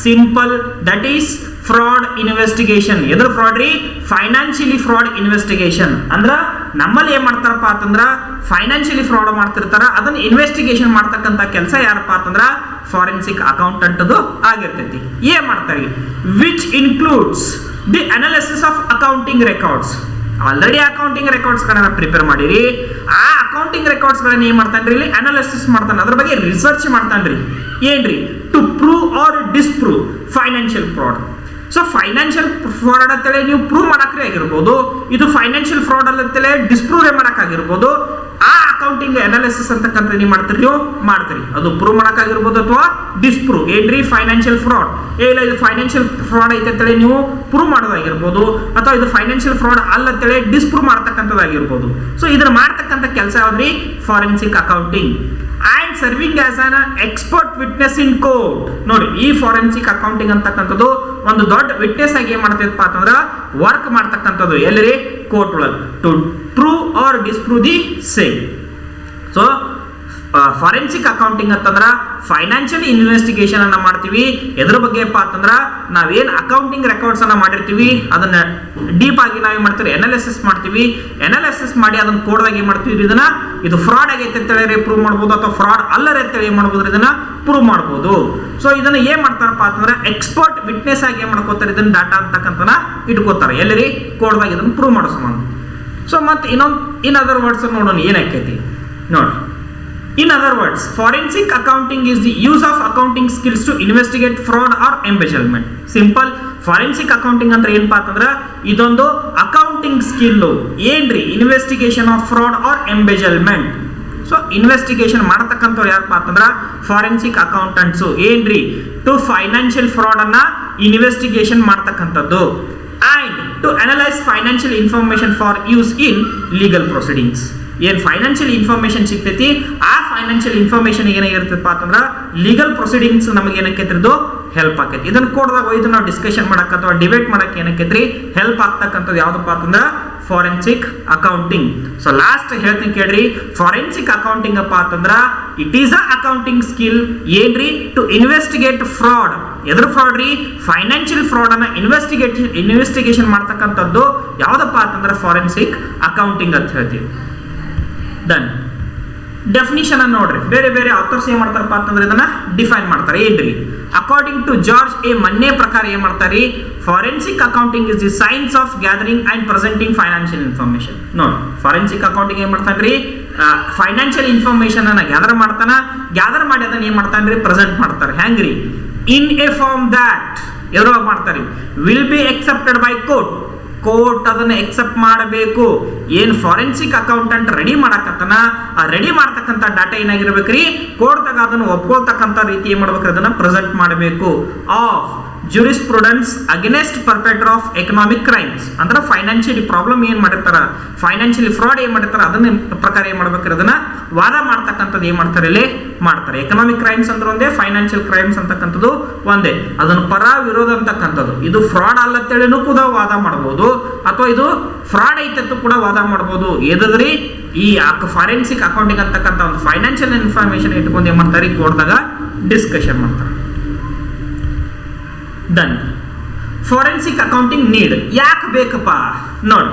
simple, that is fraud investigation. ಎದ್ರ ಫ್ರಾಡ್ ರೀ, ಫೈನಾನ್ಷಿಯಲಿ ಫ್ರಾಡ್ ಇನ್ವೆಸ್ಟಿಗೇಷನ್. ಅಂದ್ರ ನಮ್ಮಲ್ಲಿ ಏನ್ ಮಾಡ್ತಾರಪ್ಪ ಅಂತಂದ್ರ ಫೈನಾನ್ಷಿಯಲಿ ಫ್ರಾಡ್ ಮಾಡ್ತಿರ್ತಾರ, ಅದನ್ನ ಇನ್ವೆಸ್ಟಿಗೇಷನ್ ಮಾಡ್ತಕ್ಕಂಥ ಕೆಲಸ ಯಾರಪ್ಪ ಅಂತಂದ್ರ ಫಾರೆನ್ಸಿಕ್ ಅಕೌಂಟೆಂಟ್ ಅದು ಆಗಿರ್ತೈತಿ. ಏನ್ ಮಾಡ್ತಾರೆ, which includes the analysis of accounting records. Already accounting records ಗಳನ್ನ ಪ್ರಿಪೇರ್ ಮಾಡಿರಿ, ಆ ಅಕೌಂಟಿಂಗ್ ರೆಕಾರ್ಡ್ಸ್ ಗಳನ್ನ ಏನ್ ಮಾಡ್ತಾನ್ರಿ ಇಲ್ಲಿ ಅನಾಲಿಸಿಸ್ ಮಾಡ್ತಾನೆ, ಅದ್ರ ಬಗ್ಗೆ ರಿಸರ್ಚ್ ಮಾಡ್ತಾನ್ರಿ. ಏನ್ರಿ, to prove or disprove financial fraud. So financial fraud ಅಂತೇಳಿ ನೀವು ಪ್ರೂವ್ ಮಾಡಕ್ರೆ ಆಗಿರ್ಬೋದು, ಇದು ಫೈನಾನ್ಷಿಯಲ್ ಫ್ರಾಡ್ ಅಂತೇಳಿ ಡಿಸ್ಪ್ರೂವ್ ಮಾಡಕ್ಕಾಗಿರ್ಬೋದು. ಆ ಅಕೌಂಟಿಂಗ್ ಅನಾಲಿಸಿಸ್ ಅಂತಕ್ಕಂಥ ನೀವು ಮಾಡ್ತೀರಿ, ಅದು ಪ್ರೂವ್ ಮಾಡಕ್ಕಾಗಿರ್ಬೋದು ಅಥವಾ ಡಿಸ್ಪ್ರೂವ್. ಏನ್ರಿ ಫೈನಾನ್ಷಿಯಲ್ ಫ್ರಾಡ್, ಇಲ್ಲ ಇದು ಫೈನಾನ್ಷಿಯಲ್ ಫ್ರಾಡ್ ಐತೆ ಅಂತೇಳಿ ನೀವು ಪ್ರೂವ್ ಮಾಡೋದಾಗಿರ್ಬೋದು, ಅಥವಾ ಇದು ಫೈನಾನ್ಷಿಯಲ್ ಫ್ರಾಡ್ ಅಲ್ಲ ಅಂತೇಳಿ ಡಿಸ್ಪ್ರೂವ್ ಮಾಡ್ತಕ್ಕಂಥದ್ದಾಗಿರ್ಬೋದು. ಸೊ ಇದನ್ನ ಮಾಡ್ತಕ್ಕಂಥ ಕೆಲಸ ಯಾವ್ದ್ರಿ forensic accounting. And serving as an expert witness in court. ನೋಡಿ ಈ ಫಾರೆನ್ಸಿಕ್ ಅಕೌಂಟಿಂಗ್ ಅಂತಕ್ಕಂಥದ್ದು ಒಂದು ದೊಡ್ಡ ವಿಟ್ನೆಸ್ ಆಗಿ ಏನ್ ಮಾಡ್ತೈತಪ್ಪ ಅಂತಂದ್ರ ವರ್ಕ್ ಮಾಡ್ತಕ್ಕಂಥದ್ದು ಎಲ್ಲಿರಿ ಕೋರ್ಟ್ ಒಳಗೆ, to prove or disprove the same. So forensic accounting ಅಂತಂದ್ರ ಫೈನಾನ್ಷಿಯಲ್ ಇನ್ವೆಸ್ಟಿಗೇಷನ್ ಅನ್ನ ಮಾಡ್ತೀವಿ. ಎದ್ರ ಬಗ್ಗೆಪ್ಪ ಅಂತಂದ್ರ ನಾವೇನ್ ಅಕೌಂಟಿಂಗ್ ರೆಕಾರ್ಡ್ಸ್ ಅನ್ನ ಮಾಡಿರ್ತೀವಿ ಅದನ್ನ ಡೀಪ್ ಆಗಿ ನಾವೇನ್ ಮಾಡ್ತೀವಿ ಅನಾಲಿಸಿಸ್ ಮಾಡ್ತೀವಿ. ಅನಾಲಿಸಿಸ್ ಮಾಡಿ ಅದನ್ನ ಕೋಡ್ದಾಗ ಏನ್ ಮಾಡ್ತೀವಿ, ಇದನ್ನ ಇದು ಫ್ರಾಡ್ ಆಗೈತೆ ಅಂತೇಳಿ ಪ್ರೂವ್ ಮಾಡ್ಬೋದು, ಅಥವಾ ಫ್ರಾಡ್ ಅಲ್ಲರ ಅಂತೇಳಿ ಏನ್ ಮಾಡ್ಬೋದು ಇದನ್ನ ಪ್ರೂವ್ ಮಾಡ್ಬೋದು. ಸೊ ಇದನ್ನ ಏನ್ ಮಾಡ್ತಾರಪ್ಪ ಅಂತಂದ್ರೆ ಎಕ್ಸ್ಪರ್ಟ್ ವಿಟ್ನೆಸ್ ಆಗಿ ಏನ್ ಮಾಡ್ಕೋತಾರೆ, ಇದನ್ನ ಡಾಟಾ ಅಂತಕ್ಕಂಥನ ಇಟ್ಕೋತಾರೆ ಎಲ್ಲಿರಿ ಕೋಡ್ದಾಗ ಇದನ್ನ ಪ್ರೂವ್ ಮಾಡೋ ಸಂಬಂಧ. ಸೊ ಮತ್ತೆ ಇನ್ನೊಂದು ಇನ್ ಅದರ್ ವರ್ಡ್ಸ್ ನೋಡೋಣ ಏನಾಕೈತಿ ನೋಡಿ. In other words, forensic accounting is the use of accounting skills to investigate fraud or embezzlement. Simple. Forensic accounting ಅಂದ್ರೆ ಏನಪ್ಪಾ ಅಂತಂದ್ರೆ ಇದೊಂದು ಅಕೌಂಟಿಂಗ್ ಸ್ಕಿಲ್ ಏನ್ರಿ investigation of fraud or embezzlement. So investigation ಮಾಡತಕ್ಕಂಥವ್ರು ಯಾರಪ್ಪ ಅಂತಂದ್ರೆ ಫಾರೆನ್ಸಿಕ್ ಅಕೌಂಟೆಂಟ್ಸು ಏನ್ರಿ ಟು ಫೈನಾನ್ಷಿಯಲ್ ಫ್ರಾಡ್ ಅನ್ನ ಇನ್ವೆಸ್ಟಿಗೇಷನ್ ಮಾಡ್ತಕ್ಕಂಥದ್ದು and to analyse financial information for use in legal proceedings. ಏನು ಫೈನಾನ್ಷಿಯಲ್ ಇನ್ಫಾರ್ಮೇಶನ್ ಸಿಗ್ತೈತಿ ಆ ಫೈನಾನ್ಷಿಯಲ್ ಇನ್ಫಾರ್ಮೇಶನ್ ಏನಾಗಿರ್ತೈತಪ್ಪ ಅಂತಂದ್ರೆ ಲೀಗಲ್ ಪ್ರೊಸೀಡಿಂಗ್ಸ್ ನಮಗೆ ಏನಕ್ಕೈತಿರೋದು ಹೆಲ್ಪ್ ಆಕೈತಿ. ಇದನ್ನ ಕೊಡದಾಗ ಒಯ್ದು ನಾವು ಡಿಸ್ಕಷನ್ ಮಾಡಕ್ಕೆ ಅಥವಾ ಡಿಬೇಟ್ ಮಾಡಕ್ಕೆ ಏನಕ್ಕೈತ್ರಿ ಹೆಲ್ಪ್ ಆಗ್ತಕ್ಕಂಥದ್ದು ಯಾವ್ದಪ್ಪ ಅಂತಂದ್ರೆ ಫಾರೆನ್ಸಿಕ್ ಅಕೌಂಟಿಂಗ್. ಸೊ ಲಾಸ್ಟ್ ಹೇಳ್ತೀನಿ ಕೇಳ್ರಿ, ಫಾರೆನ್ಸಿಕ್ ಅಕೌಂಟಿಂಗ್ ಅಪ್ಪ ಅಂತಂದ್ರ it is a accounting skill ಏನ್ರಿ ಟು ಇನ್ವೆಸ್ಟಿಗೇಟ್ ಫ್ರಾಡ್. ಎದ್ರ ಫ್ರಾಡ್ ರೀ? ಫೈನಾನ್ಷಿಯಲ್ ಫ್ರಾಡ್ ಅನ್ನ ಇನ್ವೆಸ್ಟಿಗೇಷನ್ ಮಾಡ್ತಕ್ಕಂಥದ್ದು ಯಾವ್ದಪ್ಪ ಅಂತಂದ್ರೆ ಫಾರೆನ್ಸಿಕ್ ಅಕೌಂಟಿಂಗ್ ಅಂತ ಹೇಳ್ತೀವಿ. ಡನ್. ಡೆಫಿನಿಷನ್ ಅನ್ನು ನೋಡ್ರಿ, ಬೇರೆ ಬೇರೆ ಆಥರ್ಸ್ ಏನ್ ಮಾಡ್ತಾರಪ್ಪ ಅಂತಂದ್ರೆ ಇದನ್ನ ಡಿಫೈನ್ ಮಾಡ್ತಾರೆ ಏನ್ರಿ. ಅಕಾರ್ಡಿಂಗ್ ಟು ಜಾರ್ಜ್ ಎ ಮನ್ನೆ ಪ್ರಕಾರ ಏನ್ ಮಾಡ್ತಾರೆ, forensic accounting is the science of gathering and presenting financial information. ನೋಡಿ ಫಾರೆನ್ಸಿಕ್ ಅಕೌಂಟಿಂಗ್ ಏನ್ ಮಾಡ್ತಾನ್ರಿ, ಫೈನಾನ್ಷಿಯಲ್ ಇನ್ಫಾರ್ಮೇಶನ್ ಅನ್ನ ಗ್ಯಾದರ್ ಮಾಡ್ತಾನ, ಗ್ಯಾದರ್ ಮಾಡಿ ಅದನ್ನ ಏನ್ ಮಾಡ್ತಾನ್ರಿ ಪ್ರೆಸೆಂಟ್ ಮಾಡ್ತಾರೆ. ಹೆಂಗ್ರಿ? ಇನ್ ಎ ಫಾರ್ಮ್ ದಟ್ ಎದ್ರೊಳಗೆ ಮಾಡ್ತಾರೆ will be accepted by court. Court ಅದನ್ನ ಎಕ್ಸೆಪ್ಟ್ ಮಾಡಬೇಕು. ಏನ್ ಫಾರೆನ್ಸಿಕ್ ಅಕೌಂಟೆಂಟ್ ರೆಡಿ ಮಾಡಕತ್ತನ ಆ ರೆಡಿ ಮಾಡ್ತಕ್ಕಂಥ ಡಾಟಾ ಏನಾಗಿರ್ಬೇಕ್ರಿ ಕೋರ್ಟ್ದಾಗ ಅದನ್ನು ಒಪ್ಕೊಳ್ತಕ್ಕಂಥ ರೀತಿ ಏನ್ ಮಾಡ್ಬೇಕು ಅದನ್ನ ಪ್ರೆಸೆಂಟ್ ಮಾಡಬೇಕು. Of jurisprudence against perpetrator of economic crimes ಅಂದ್ರೆ ಫೈನಾನ್ಷಿಯಲಿ ಪ್ರಾಬ್ಲಮ್ ಏನ್ ಮಾಡಿರ್ತಾರ, ಫೈನಾನ್ಷಿಯಲಿ ಫ್ರಾಡ್ ಏನ್ ಮಾಡಿರ್ತಾರ ಅದನ್ನ ಪ್ರಕಾರ ಏನ್ ಮಾಡ್ಬೇಕ್ರಿ ಅದನ್ನ ವಾದ ಮಾಡ್ತಕ್ಕಂಥದ್ದು ಏನ್ ಮಾಡ್ತಾರೆ ಇಲ್ಲಿ ಮಾಡ್ತಾರೆ. ಎಕನಾಮಿಕ್ ಕ್ರೈಮ್ಸ್ ಅಂದ್ರೆ ಒಂದೇ, ಫೈನಾನ್ಷಿಯಲ್ ಕ್ರೈಮ್ಸ್ ಅಂತಕ್ಕಂಥದ್ದು ಒಂದೇ. ಅದನ್ನು ಪರ ವಿರೋಧ ಅಂತಕ್ಕಂಥದ್ದು ಇದು ಫ್ರಾಡ್ ಅಲ್ಲತ್ತೇಳಿನೂ ಕೂಡ ವಾದ ಮಾಡಬಹುದು ಅಥವಾ ಇದು ಫ್ರಾಡ್ ಐತತ್ತು ಕೂಡ ವಾದ ಮಾಡಬಹುದು. ಎದ್ರಿ ಈ ಫಾರೆನ್ಸಿಕ್ ಅಕೌಂಟಿಂಗ್ ಅಂತಕ್ಕಂಥ ಒಂದು ಫೈನಾನ್ಷಿಯಲ್ ಇನ್ಫಾರ್ಮೇಶನ್ ಇಟ್ಕೊಂಡು ಏನ್ ಮಾಡ್ತಾರೆ ಕೋರ್ಟ್ದಾಗ ಡಿಸ್ಕಷನ್ ಮಾಡ್ತಾರೆ. ಡನ್. ಫಾರೆನ್ಸಿಕ್ ಅಕೌಂಟಿಂಗ್ ನೀಡ್ ಯಾಕೆ ಬೇಕಪ್ಪ ನೋಡಿ,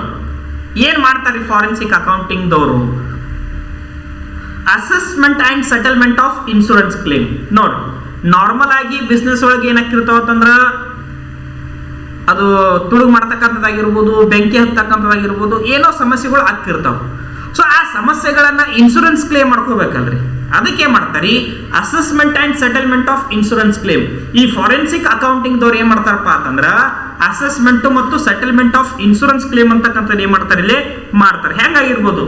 ಏನ್ ಮಾಡ್ತಾರೆ ಫಾರೆನ್ಸಿಕ್ ಅಕೌಂಟಿಂಗ್ ದವರು? Assessment and settlement of insurance claim. ನೋಡಿ ನಾರ್ಮಲ್ ಆಗಿ ಬಿಸ್ನೆಸ್ ಒಳಗೆ ಏನಾಗಿರ್ತಾವ ಅಂತಂದ್ರ ಅದು ತುಳುಗ್ ಮಾಡ್ತಕ್ಕಂಥದ್ದಾಗಿರ್ಬೋದು, ಬೆಂಕಿ ಹತ್ತಕ್ಕಂಥದ್ದಾಗಿರ್ಬೋದು, ಏನೋ ಸಮಸ್ಯೆಗಳು ಆಗ್ತಿರ್ತಾವ. ಸೊ ಆ ಸಮಸ್ಯೆಗಳನ್ನ ಇನ್ಶೂರೆನ್ಸ್ ಕ್ಲೇಮ್ ಮಾಡ್ಕೋಬೇಕಲ್ರಿ, ಅದಕ್ಕೆ ಮಾಡ್ತಾರೆ assessment and settlement of insurance claim. ಈ ಫಾರೆನ್ಸಿಕ್ ಅಕೌಂಟಿಂಗ್ ದವ್ರು ಏನ್ ಮಾಡ್ತಾರಪ್ಪ ಅಂತಂದ್ರ ಅಸೆಸ್ಮೆಂಟ್ ಮತ್ತು ಸೆಟಲ್ಮೆಂಟ್ ಆಫ್ ಇನ್ಶೂರೆನ್ಸ್ ಕ್ಲೇಮ್ ಅಂತಕ್ಕಂಥದ್ದು ಏನ್ ಮಾಡ್ತಾರೆ ಇಲ್ಲಿ ಮಾಡ್ತಾರೆ. ಹೆಂಗಾಗಿರ್ಬೋದು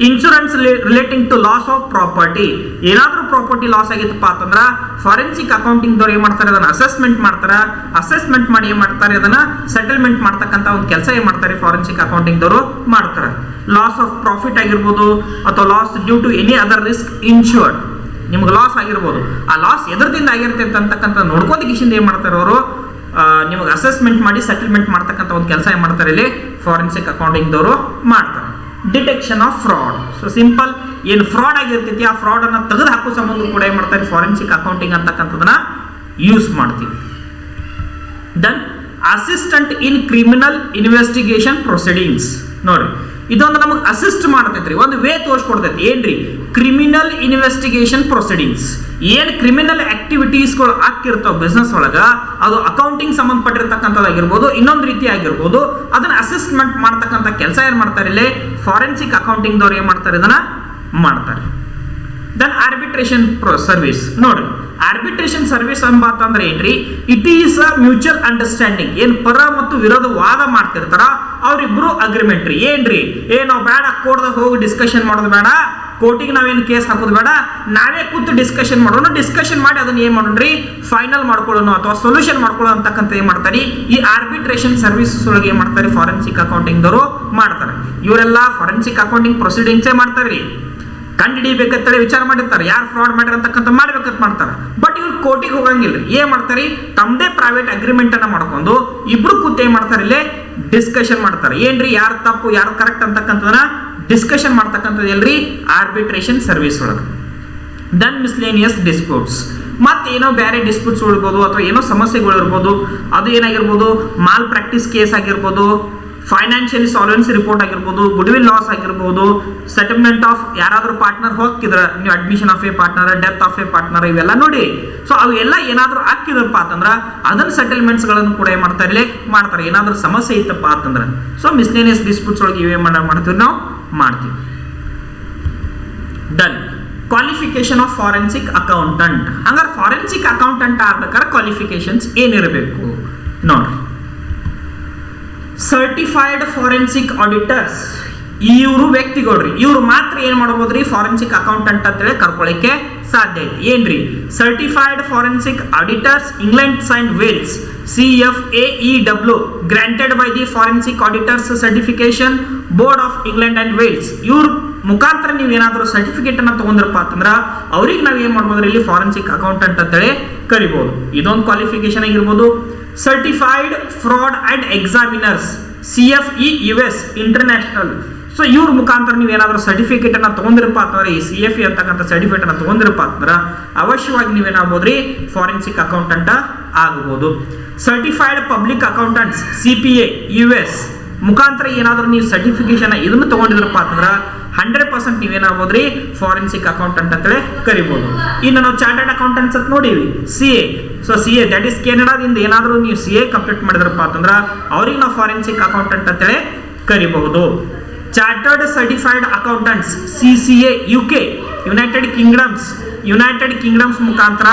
insurance relating to loss of property, ಏನಾದ್ರೂ ಪ್ರಾಪರ್ಟಿ ಲಾಸ್ ಆಗಿತ್ತಪ್ಪ ಅಂತಂದ್ರ ಫಾರೆನ್ಸಿಕ್ ಅಕೌಂಟಿಂಗ್ ದವ್ರು ಏನ್ ಮಾಡ್ತಾರೆ ಅದನ್ನ ಅಸೆಸ್ಮೆಂಟ್ ಮಾಡ್ತಾರ, ಅಸೆಸ್ಮೆಂಟ್ ಮಾಡಿ ಏನ್ ಮಾಡ್ತಾರೆ ಅದನ್ನ ಸೆಟಲ್ಮೆಂಟ್ ಮಾಡ್ತಕ್ಕಂಥ ಒಂದು ಕೆಲಸ ಏನ್ ಮಾಡ್ತಾರೆ ಫಾರೆನ್ಸಿಕ್ ಅಕೌಂಟಿಂಗ್ ದವರು ಮಾಡ್ತಾರೆ. ಲಾಸ್ ಆಫ್ ಪ್ರಾಫಿಟ್ ಆಗಿರ್ಬೋದು ಅಥವಾ loss due to any other risk insured, ನಿಮ್ಗೆ ಲಾಸ್ ಆಗಿರ್ಬೋದು, ಆ ಲಾಸ್ ಎದರದಿಂದ ಆಗಿರ್ತೈತೆ ಅಂತಕ್ಕಂಥ ನೋಡ್ಕೋದಿಕಿಂದ ಏನ್ ಮಾಡ್ತಾರೆ ಅವರು ನಿಮಗೆ ಅಸೆಸ್ಮೆಂಟ್ ಮಾಡಿ ಸೆಟಲ್ಮೆಂಟ್ ಮಾಡ್ತಕ್ಕಂಥ ಒಂದು ಕೆಲಸ ಏನ್ ಮಾಡ್ತಾರೆ ಇಲ್ಲಿ ಫಾರೆನ್ಸಿಕ್ ಅಕೌಂಟಿಂಗ್ ದವರು ಮಾಡ್ತಾರೆ. Detection of fraud. So simple, ಏನು ಫ್ರಾಡ್ ಆಗಿರ್ತೈತಿ ಆ ಫ್ರಾಡ್ ಅನ್ನ ತೆಗೆದು ಹಾಕೋ ಸಂಬಂಧ ಕೂಡ ಏನ್ ಮಾಡ್ತಾರೆ ಫಾರೆನ್ಸಿಕ್ ಅಕೌಂಟಿಂಗ್ ಅಂತಕ್ಕಂಥದನ್ನ ಯೂಸ್ ಮಾಡ್ತೀವಿ. Then assistant in criminal investigation proceedings. ನೋಡ್ರಿ ಇದೊಂದು ನಮಗೆ ಅಸಿಸ್ಟ್ ಮಾಡ್ತೈತ್ರಿ, ಒಂದು ವೇ ತೋರಿಸ್ಕೊಡ್ತೈತಿ ಏನ್ರಿ ಕ್ರಿಮಿನಲ್ ಇನ್ವೆಸ್ಟಿಗೇಷನ್ ಪ್ರೊಸೀಡಿಂಗ್ಸ್. ಏನ್ ಕ್ರಿಮಿನಲ್ ಆಕ್ಟಿವಿಟೀಸ್ಗಳು ಆಗ್ತಿರ್ತಾವ ಬಿಸ್ನೆಸ್ ಒಳಗ ಅದು ಅಕೌಂಟಿಂಗ್ ಸಂಬಂಧಪಟ್ಟಿರ್ತಕ್ಕಂಥದ್ದಾಗಿರ್ಬೋದು, ಇನ್ನೊಂದು ರೀತಿ ಆಗಿರ್ಬೋದು, ಅದನ್ನ ಅಸೆಸ್ಮೆಂಟ್ ಮಾಡ್ತಕ್ಕಂಥ ಕೆಲಸ ಏನ್ ಮಾಡ್ತಾರೆ ಇಲ್ಲಿ ಫಾರೆನ್ಸಿಕ್ ಅಕೌಂಟಿಂಗ್ ದವ್ರು ಏನ್ ಮಾಡ್ತಾರೆ ಇದನ್ನ ಮಾಡ್ತಾರೆ. Then arbitration service. ನೋಡ್ರಿ ಆರ್ಬಿಟ್ರೇಷನ್ ಸರ್ವಿಸ್ ಅಂತಂದ್ರೆ ಏನ್ರಿ, it is a mutual understanding. ಏನ್ ಪರ ಮತ್ತು ವಿರೋಧ ವಾದ ಮಾಡ್ತಿರ್ತಾರ ಅವ್ರಿಬ್ರು ಅಗ್ರಿಮೆಂಟ್ ರೀ. ಏನ್ರಿ ನಾವು ಬೇಡ ಕೋರ್ಟ್ದಾಗ ಹೋಗಿ ಡಿಸ್ಕಷನ್ ಮಾಡೋದು ಬೇಡ, ಕೋರ್ಟಿಗೆ ನಾವೇನು ಕೇಸ್ ಹಾಕೋದು ಬೇಡ, ನಾವೇ ಕೂತು ಡಿಸ್ಕಷನ್ ಮಾಡೋಣ, ಡಿಸ್ಕಷನ್ ಮಾಡಿ ಅದನ್ನ ಏನ್ ಮಾಡೋಣ್ರಿ ಫೈನಲ್ ಮಾಡ್ಕೊಳ್ಳೋಣ ಅಥವಾ ಸೊಲ್ಯೂಷನ್ ಮಾಡ್ಕೊಳ್ಳೋ ಅಂತಕ್ಕಂಥ ಏನ್ ಮಾಡ್ತಾರೆ ಈ ಆರ್ಬಿಟ್ರೇಷನ್ ಸರ್ವಿಸಸ್ ಒಳಗೆ ಏನ್ ಮಾಡ್ತಾರೆ ಫಾರೆನ್ಸಿಕ್ ಅಕೌಂಟಿಂಗ್ ದವರು ಮಾಡ್ತಾರೆ. ಇವರೆಲ್ಲ ಫಾರೆನ್ಸಿಕ್ ಅಕೌಂಟಿಂಗ್ ಪ್ರೊಸೀಡಿಂಗ್ಸೇ ಮಾಡ್ತಾರ್ರಿ. ಕಂಡುಹಿಡಿಬೇಕಂತೇಳಿ ವಿಚಾರ ಮಾಡಿರ್ತಾರೆ, ಯಾರು ಫ್ರಾಡ್ ಮಾಡ್ಯಾರ ಅಂತಕ್ಕಂಥ ಮಾಡ್ಬೇಕಂತ ಮಾಡ್ತಾರೆ. ಬಟ್ ಇವ್ರು ಕೋರ್ಟಿಗೆ ಹೋಗಂಗಿಲ್ಲ. ಏನ್ ಮಾಡ್ತಾರೆ ತಮ್ಮದೇ ಪ್ರೈವೇಟ್ ಅಗ್ರಿಮೆಂಟ್ ಅನ್ನ ಮಾಡ್ಕೊಂಡು ಇಬ್ರು ಕೂತ್ ಏನ್ ಮಾಡ್ತಾರೆ ಇಲ್ಲಿ ಡಿಸ್ಕಷನ್ ಮಾಡ್ತಾರೆ. ಏನ್ರಿ ಯಾರು ತಪ್ಪು ಯಾರು ಕರೆಕ್ಟ್ ಅಂತಕ್ಕಂಥದನ್ನ ಡಿಸ್ಕಷನ್ ಮಾಡ್ತಕ್ಕಂಥದ್ದು ಎಲ್ರಿ ಆರ್ಬಿಟ್ರೇಷನ್ ಸರ್ವಿಸ್ ಒಳಗೆ. Then miscellaneous disputes. ಮತ್ತೇನೋ ಬೇರೆ ಡಿಸ್ಪ್ಯೂಟ್ಸ್ ಇರ್ಬೋದು ಅಥವಾ ಏನೋ ಸಮಸ್ಯೆಗಳು ಇರ್ಬೋದು, ಅದು ಏನಾಗಿರ್ಬೋದು ಮಾಲ್ ಪ್ರಾಕ್ಟೀಸ್ ಕೇಸ್ ಆಗಿರ್ಬೋದು, ಫೈನಾನ್ಷಿಯಲಿ ಸಾಲ್ವೆನ್ಸಿ ರಿಪೋರ್ಟ್ ಆಗಿರ್ಬೋದು, ಗುಡ್ ವಿಲ್ ಲಾಸ್ ಆಗಿರ್ಬೋದು, ಸೆಟಲ್ಮೆಂಟ್ ಆಫ್ ಯಾರಾದ್ರೂ ಪಾರ್ಟ್ನರ್ ಹೋಗಿದ್ರ ನೀವು admission of a partner, death of a partner, ಇವೆಲ್ಲ ನೋಡಿ. ಸೊ ಅವೆಲ್ಲ ಏನಾದ್ರೂ ಹಾಕಿದ್ರಪ್ಪ ಅಂತಂದ್ರ ಅದನ್ನ ಸೆಟಲ್ಮೆಂಟ್ಸ್ ಗಳನ್ನು ಕೂಡ ಏನ್ ಮಾಡ್ತಾರೆ ಏನಾದ್ರೂ ಸಮಸ್ಯೆ ಇತ್ತಪ್ಪ ಅಂತಂದ್ರ. ಸೊ ಮಿಸ್ಲೇನಿಯಸ್ ಡಿಸ್ಪ್ಯೂಟ್ಸ್ ಒಳಗೆ ಇವೇನ್ ಮಾಡ್ತೀವಿ ನಾವು ಮಾಡ್ತೀವಿ. Done. Qualification of forensic accountant. ಹಂಗಾರೆ ಫಾರೆನ್ಸಿಕ್ ಅಕೌಂಟೆಂಟ್ ಆಗ್ಬೇಕಾದ್ರೆ ಕ್ವಾಲಿಫಿಕೇಶನ್ಸ್ ಏನಿರಬೇಕು ನೋಡ್ರಿ. ಸರ್ಟಿಫೈಡ್ ಫಾರೆನ್ಸಿಕ್ ಆಡಿಟರ್ಸ್, ಇವರು ವ್ಯಕ್ತಿಗಳ್ರಿ, ಇವ್ರು ಮಾತ್ರ ಏನ್ ಮಾಡಬಹುದ್ರಿ ಫಾರೆನ್ಸಿಕ್ ಅಕೌಂಟೆಂಟ್ ಅಂತೇಳಿ ಕರ್ಕೊಳ್ಳಿಕ್ಕೆ ಸಾಧ್ಯ ಐತಿ. ಏನ್ರಿ certified forensic auditors England and Wales CFAEW granted by the forensic auditors certification board of England and Wales. ಇವ್ರ ಮುಖಾಂತರ ನೀವು ಏನಾದರೂ ಸರ್ಟಿಫಿಕೇಟ್ ಅನ್ನ ತಗೊಂಡ್ರಪ್ಪ ಅಂತಂದ್ರ ಅವ್ರಿಗೆ ನಾವ್ ಏನ್ ಮಾಡ್ಬೋದ್ರಿ ಇಲ್ಲಿ ಫಾರೆನ್ಸಿಕ್ ಅಕೌಂಟೆಂಟ್ ಅಂತೇಳಿ ಕರಿಬಹುದು. ಇದೊಂದು ಕ್ವಾಲಿಫಿಕೇಶನ್ ಆಗಿರ್ಬೋದು. Certified fraud and examiners CFE US international. So ಇವ್ರ ಮುಖಾಂತರ ನೀವು ಏನಾದರೂ ಸರ್ಟಿಫಿಕೇಟ್ ಅನ್ನ ತಗೊಂಡಿರಪ್ಪ ಅಂತಂದ್ರೆ ಈ CFE ಅಂತಕ್ಕಂಥ ಸರ್ಟಿಫಿಕೇಟ್ ಅನ್ನ ತಗೊಂಡಿರಪ್ಪ ಅಂತಂದ್ರೆ ಅವಶ್ಯವಾಗಿ ನೀವೇನಾಗ್ಬೋದ್ರಿ ಫಾರೆನ್ಸಿಕ್ ಅಕೌಂಟೆಂಟ್ ಆಗಬಹುದು. Certified public accountants CPA US ಮುಖಾಂತರ ಏನಾದರೂ ನೀವು ಸರ್ಟಿಫಿಕೇಶನ್ ಇದನ್ನು ತಗೊಂಡಿದ್ರಪ್ಪ ಅಂತಂದ್ರೆ 100% ನೀವೇನಾಗ್ಬೋದ್ರಿ ಫಾರೆನ್ಸಿಕ್ ಅಕೌಂಟೆಂಟ್ ಅಂತೇಳಿ ಕರಿಬಹುದು. ಇನ್ನು ನಾವು ಚಾರ್ಟರ್ಡ್ ಅಕೌಂಟೆಂಟ್ಸ್ ಅಂತ ನೋಡಿವಿ CA. So CA that is ಕೆನಡಾದಿಂದ ಏನಾದರೂ ನೀವು CA ಕಂಪ್ಲೀಟ್ ಮಾಡಿದ್ರಪ್ಪ ಅಂತಂದ್ರೆ ಅವ್ರಿಗೆ ನಾವು ಫಾರೆನ್ಸಿಕ್ ಅಕೌಂಟೆಂಟ್ ಅಂತೇಳಿ ಕರಿಬಹುದು. Chartered certified accountants CCA UK United kingdoms ಮುಖಾಂತರ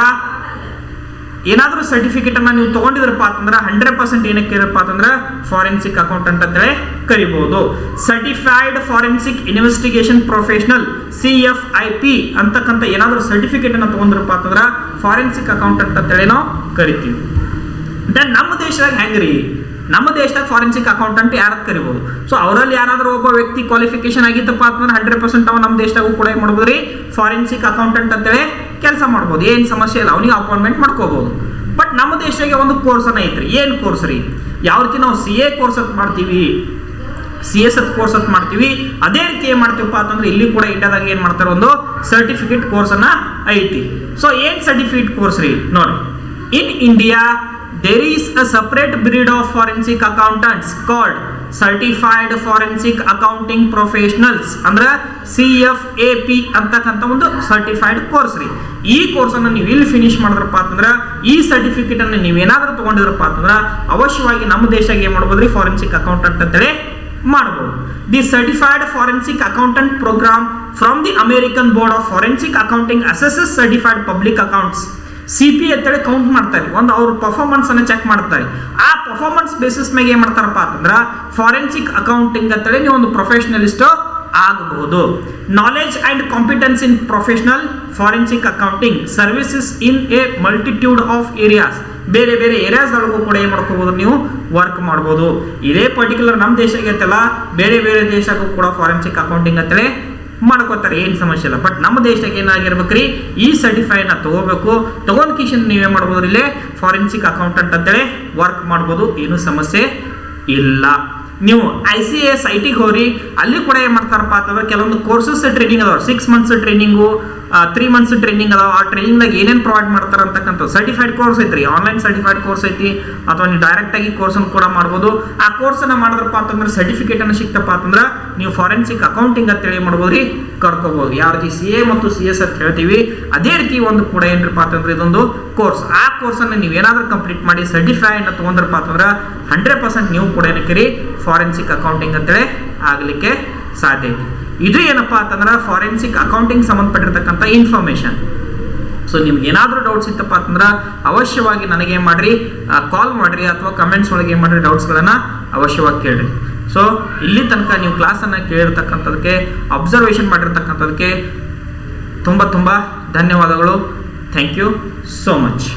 ಏನಾದರೂ ಸರ್ಟಿಫಿಕೇಟ್ ಅನ್ನ ನೀವು ತಗೊಂಡಿದ್ರಪ್ಪ ಅಂತಂದ್ರೆ 100% ಏನಕ್ಕೆ ಇರಪ್ಪ ಅಂತಂದ್ರೆ ಫಾರೆನ್ಸಿಕ್ ಅಕೌಂಟೆಂಟ್ ಅಂತೇಳಿ ಕರಿಬಹುದು. Certified forensic investigation professional CFIP ಅಂತಕ್ಕಂಥ ಏನಾದರೂ ಸರ್ಟಿಫಿಕೇಟ್ ಅನ್ನ ತಗೊಂಡ್ರಪ್ಪ ಅಂತಂದ್ರೆ ಫಾರೆನ್ಸಿಕ್ ಅಕೌಂಟೆಂಟ್ ಅಂತೇಳಿ ನಾವು ಕರಿತೀವಿ. ದೆನ್ ನಮ್ಮ ದೇಶದಾಗ ಹೆಂಗ್ರಿ, ನಮ್ಮ ದೇಶದಾಗ ಫಾರೆನ್ಸಿಕ್ ಅಕೌಂಟೆಂಟ್ ಯಾರದ್ ಕರಿಬಹುದು. ಸೊ ಅವರಲ್ಲಿ ಯಾರಾದ್ರೂ ಒಬ್ಬ ವ್ಯಕ್ತಿ ಕ್ವಾಲಿಫಿಕೇಶನ್ ಆಗಿತ್ತಪ್ಪ ಅಂತಂದ್ರೆ 100% ಅವ ನಮ್ಮ ದೇಶದಾಗೂ ಕೂಡ ಏನ್ ಮಾಡ್ಬೋದ್ರಿ ಫಾರೆನ್ಸಿಕ್ ಅಕೌಂಟೆಂಟ್ ಅಂತೇಳಿ ಕೆಲಸ ಮಾಡ್ಬೋದು. ಏನ್ ಸಮಸ್ಯೆ ಇಲ್ಲ, ಅವನಿಗೆ ಅಪಾಯಿಂಟ್ಮೆಂಟ್ ಮಾಡ್ಕೋಬಹುದು. ಬಟ್ ನಮ್ಮ ದೇಶಕ್ಕೆ ಒಂದು ಕೋರ್ಸ್ ಅನ್ನ ಐತ್ರಿ. ಏನ್ ಕೋರ್ಸ್ ರೀ? ಯಾವ ರೀತಿ ನಾವು CA ಕೋರ್ಸ್ ಅಂತ ಮಾಡ್ತೀವಿ, CS ಕೋರ್ಸ್ ಅಂತ ಮಾಡ್ತೀವಿ, ಅದೇ ರೀತಿ ಏನ್ ಮಾಡ್ತೀವಪ್ಪ ಅಂತಂದ್ರೆ ಇಲ್ಲಿ ಕೂಡ ಇಂಡಿಯಾದಾಗ ಏನ್ ಮಾಡ್ತಾರೆ ಒಂದು ಸರ್ಟಿಫಿಕೇಟ್ ಕೋರ್ಸ್ ಅನ್ನ ಐತಿ. ಸೊ ಏನ್ ಸರ್ಟಿಫಿಕೇಟ್ ಕೋರ್ಸ್ ರೀ ನೋಡಿ. In India there is a separate breed of forensic accountants called certified forensic accounting professionals ಅಂದ್ರೆ CFAP ಅಂತಕ್ಕಂಥ ಒಂದು ಸರ್ಟಿಫೈಡ್ ಕೋರ್ಸ್ ರೀ. ಈ ಕೋರ್ಸ್ ಅನ್ನು ನೀವು ಇಲ್ಲಿ ಫಿನಿಶ್ ಮಾಡಿದ್ರಪ್ಪ ಅಂತಂದ್ರೆ ಈ ಸರ್ಟಿಫಿಕೇಟ್ ಅನ್ನು ನೀವೇನಾದ್ರೂ ತಗೊಂಡಿದ್ರಪ್ಪ ಅಂತಂದ್ರೆ ಅವಶ್ಯವಾಗಿ ನಮ್ಮ ದೇಶಕ್ಕೆ ಏನ್ ಮಾಡ್ಬೋದ್ರಿ ಫಾರೆನ್ಸಿಕ್ ಅಕೌಂಟೆಂಟ್ ಅಂತೇಳಿ ಮಾಡಬಹುದು. The certified forensic accountant programme from the American board of forensic accounting assesses certified public accounts CPA ಅಂತೇಳಿ ಕೌಂಟ್ ಮಾಡ್ತಾರೆ. ಒಂದು ಅವ್ರ ಪರ್ಫಾರ್ಮೆನ್ಸ್ ಅನ್ನ ಚೆಕ್ ಮಾಡ್ತಾರೆ. ಆ ಪರ್ಫಾರ್ಮೆನ್ಸ್ ಬೇಸಿಸ್ ಮೇಲೆ ಏನ್ ಮಾಡ್ತಾರಪ್ಪ ಅಂತಂದ್ರೆ ಫಾರೆನ್ಸಿಕ್ ಅಕೌಂಟಿಂಗ್ ಅಂತೇಳಿ ನೀವು ಒಂದು ಪ್ರೊಫೆಷನಲಿಸ್ಟ್ ಆಗಬಹುದು. Knowledge and competence in professional forensic accounting services in a multitude of areas. ಬೇರೆ ಬೇರೆ ಏರಿಯಾಸ್ ಒಳಗೂ ಕೂಡ ಏನ್ ಮಾಡ್ಕೋಬಹುದು ನೀವು ವರ್ಕ್ ಮಾಡಬಹುದು. ಇದೇ ಪರ್ಟಿಕ್ಯುಲರ್ ನಮ್ಮ ದೇಶಕ್ಕೆ ಐತಲ್ಲ, ಬೇರೆ ಬೇರೆ ದೇಶಕ್ಕೂ ಕೂಡ ಫಾರೆನ್ಸಿಕ್ ಅಕೌಂಟಿಂಗ್ ಅಂತೇಳಿ ಮಾಡ್ಕೋತಾರೆ, ಏನ್ ಸಮಸ್ಯೆ ಇಲ್ಲ. ಬಟ್ ನಮ್ಮ ದೇಶಕ್ಕೆ ಏನಾಗಿರ್ಬೇಕ್ರಿ ಈ ಸರ್ಟಿಫೈನ ತಗೋಬೇಕು. ತಗೊಂಡ್ ಕಿಶನ್ ನೀವೇ ಮಾಡ್ಬೋದು ಇಲ್ಲೇ ಫಾರೆನ್ಸಿಕ್ ಅಕೌಂಟೆಂಟ್ ಅಂತೇಳಿ ವರ್ಕ್ ಮಾಡ್ಬೋದು, ಏನು ಸಮಸ್ಯೆ ಇಲ್ಲ. ನೀವು ICAS IT ಹೋಗ್ರಿ, ಅಲ್ಲಿ ಕೂಡ ಏನ್ ಮಾಡ್ತಾರಪ್ಪ ಅಂತಂದ್ರೆ ಕೆಲವೊಂದು ಕೋರ್ಸಸ್ ಟ್ರೈನಿಂಗ್ ಅದಾವ. 6 months ಟ್ರೈನಿಂಗು, 3 months ಟ್ರೈನಿಂಗ್ ಅದಾವ. ಆ ಟ್ರೈನಿಂಗ್ದಾಗ ಏನೇನು ಪ್ರೊವೈಡ್ ಮಾಡ್ತಾರ ಅಂತಕ್ಕಂಥ ಸರ್ಟಿಫೈಡ್ ಕೋರ್ಸ್ ಐತ್ರಿ, ಆನ್ಲೈನ್ ಸರ್ಟಿಫೈಡ್ ಕೋರ್ಸ್ ಐತಿ, ಅಥವಾ ನೀವು ಡೈರೆಕ್ಟ್ ಆಗಿ ಕೋರ್ಸ್ ಅನ್ನು ಕೂಡ ಮಾಡ್ಬೋದು. ಆ ಕೋರ್ಸ್ ಅನ್ನ ಮಾಡಿದ್ರಪ್ಪ ಅಂತಂದ್ರೆ ಸರ್ಟಿಫಿಕೇಟ್ ಅನ್ನ ಸಿಕ್ತಪ್ಪ ಅಂತಂದ್ರೆ ನೀವು ಫಾರೆನ್ಸಿಕ್ ಅಕೌಂಟಿಂಗ್ ಅಂತೇಳಿ ಮಾಡ್ಬೋದ್ರಿ, ಕರ್ಕೋಬಹುದು. ಯಾವ ರೀತಿ CA ಮತ್ತು CS ಅಂತ ಹೇಳ್ತೀವಿ ಅದೇ ರೀತಿ ಒಂದು ಕೂಡ ಏನ್ರಪ್ಪ ಅಂತಂದ್ರೆ ಇದೊಂದು ಕೋರ್ಸ್. ಆ ಕೋರ್ಸ್ ಅನ್ನ ನೀವು ಏನಾದ್ರೂ ಕಂಪ್ಲೀಟ್ ಮಾಡಿ ಸರ್ಟಿಫೈ ಅನ್ನ ತಗೊಂಡ್ರಪ್ಪ ಅಂತಂದ್ರೆ 100% ನೀವು ಕೂಡ ಏನಕ್ಕೆ ಫಾರೆನ್ಸಿಕ್ ಅಕೌಂಟಿಂಗ್ ಅಂತೇಳಿ ಆಗ್ಲಿಕ್ಕೆ ಸಾಧ್ಯ ಐತಿ. ಇದು ಏನಪ್ಪಾ ಅಂತಂದ್ರೆ ಫಾರೆನ್ಸಿಕ್ ಅಕೌಂಟಿಂಗ್ ಸಂಬಂಧಪಟ್ಟಿರ್ತಕ್ಕಂಥ ಇನ್ಫಾರ್ಮೇಶನ್. ಸೊ ನಿಮ್ಗೆ ಏನಾದರೂ ಡೌಟ್ಸ್ ಇತ್ತಪ್ಪ ಅಂತಂದ್ರೆ ಅವಶ್ಯವಾಗಿ ನನಗೆ ಏನು ಮಾಡ್ರಿ, ಕಾಲ್ ಮಾಡ್ರಿ ಅಥವಾ ಕಮೆಂಟ್ಸ್ ಒಳಗೆ ಏನು ಮಾಡ್ರಿ, ಡೌಟ್ಸ್ಗಳನ್ನು ಅವಶ್ಯವಾಗಿ ಕೇಳ್ರಿ. ಸೊ ಇಲ್ಲಿ ತನಕ ನೀವು ಕ್ಲಾಸನ್ನು ಕೇಳಿರ್ತಕ್ಕಂಥದಕ್ಕೆ, ಅಬ್ಸರ್ವೇಷನ್ ಮಾಡಿರ್ತಕ್ಕಂಥದಕ್ಕೆ ತುಂಬ ಧನ್ಯವಾದಗಳು. Thank you so much.